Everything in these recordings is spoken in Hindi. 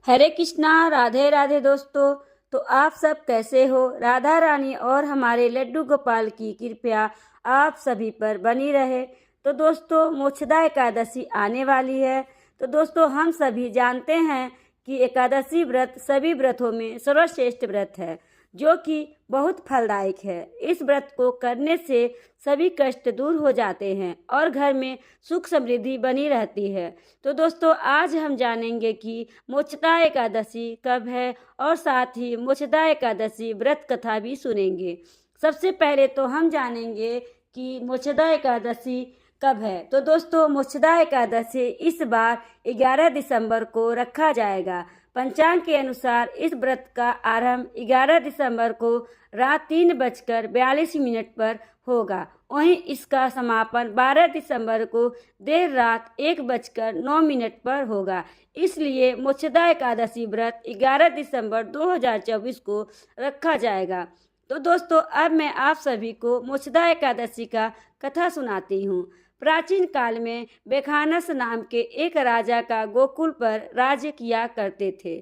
हरे कृष्णा, राधे राधे दोस्तों। तो आप सब कैसे हो? राधा रानी और हमारे लड्डू गोपाल की कृपया आप सभी पर बनी रहे। तो दोस्तों, मोक्षदा एकादशी आने वाली है। तो दोस्तों, हम सभी जानते हैं कि एकादशी व्रत सभी व्रतों में सर्वश्रेष्ठ व्रत है, जो कि बहुत फलदायक है। इस व्रत को करने से सभी कष्ट दूर हो जाते हैं और घर में सुख समृद्धि बनी रहती है। तो दोस्तों, आज हम जानेंगे कि मोक्षदा एकादशी कब है और साथ ही मोक्षदा एकादशी व्रत कथा भी सुनेंगे। सबसे पहले तो हम जानेंगे कि मोक्षदा एकादशी कब है। तो दोस्तों, मोक्षदा एकादशी इस बार 11 दिसंबर को रखा जाएगा। पंचांग के अनुसार इस व्रत का आरंभ 11 दिसंबर को रात 3:42 पर होगा। वहीं इसका समापन 12 दिसंबर को देर रात 1:09 पर होगा। इसलिए मोक्षदा एकादशी व्रत 11 दिसंबर 2024 को रखा जाएगा। तो दोस्तों, अब मैं आप सभी को मोक्षदा एकादशी का कथा सुनाती हूँ। प्राचीन काल में बेखानस नाम के एक राजा का गोकुल पर राज्य किया करते थे।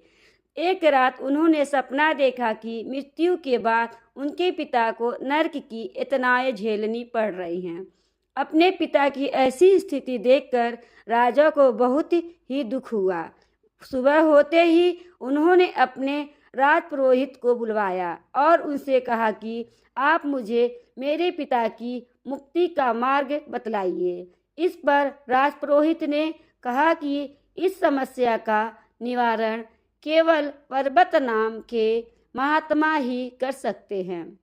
एक रात उन्होंने सपना देखा कि मृत्यु के बाद उनके पिता को नरक की यातनाएं झेलनी पड़ रही हैं। अपने पिता की ऐसी स्थिति देखकर राजा को बहुत ही दुख हुआ। सुबह होते ही उन्होंने अपने राजपुरोहित को बुलवाया और उनसे कहा कि आप मुझे मेरे पिता की मुक्ति का मार्ग बतलाइए। इस पर राजपुरोहित ने कहा कि इस समस्या का निवारण केवल पर्वत नाम के महात्मा ही कर सकते हैं,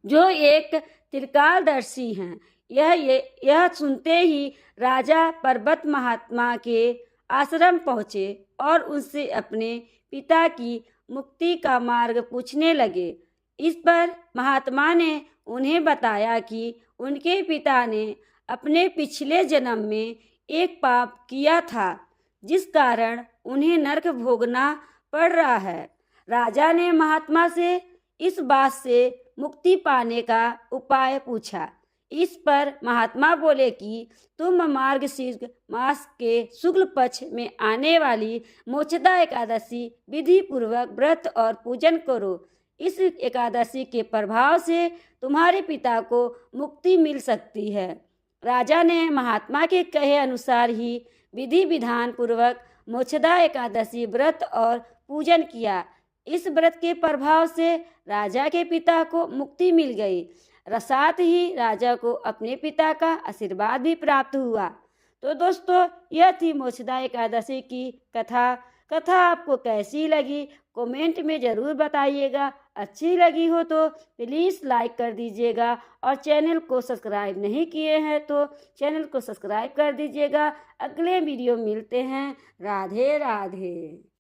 जो एक त्रिकालदर्शी हैं। यह सुनते ही राजा पर्वत महात्मा के आश्रम पहुँचे और उनसे अपने पिता की मुक्ति का मार्ग पूछने लगे। इस पर महात्मा ने उन्हें बताया कि उनके पिता ने अपने पिछले जन्म में एक पाप किया था, जिस कारण उन्हें नरक भोगना पड़ रहा है। राजा ने महात्मा से इस बात से मुक्ति पाने का उपाय पूछा। इस पर महात्मा बोले कि तुम मार्गशीर्ष मास के शुक्ल पक्ष में आने वाली मोक्षदा एकादशी विधि पूर्वक व्रत और पूजन करो। इस एकादशी के प्रभाव से तुम्हारे पिता को मुक्ति मिल सकती है। राजा ने महात्मा के कहे अनुसार ही विधि विधान पूर्वक मोक्षदा एकादशी व्रत और पूजन किया। इस व्रत के प्रभाव से राजा के पिता को मुक्ति मिल गई। साथ ही राजा को अपने पिता का आशीर्वाद भी प्राप्त हुआ। तो दोस्तों, यह थी मोक्षदा एकादशी की कथा आपको कैसी लगी कमेंट में ज़रूर बताइएगा। अच्छी लगी हो तो प्लीज़ लाइक कर दीजिएगा और चैनल को सब्सक्राइब नहीं किए हैं तो चैनल को सब्सक्राइब कर दीजिएगा। अगले वीडियो मिलते हैं। राधे राधे।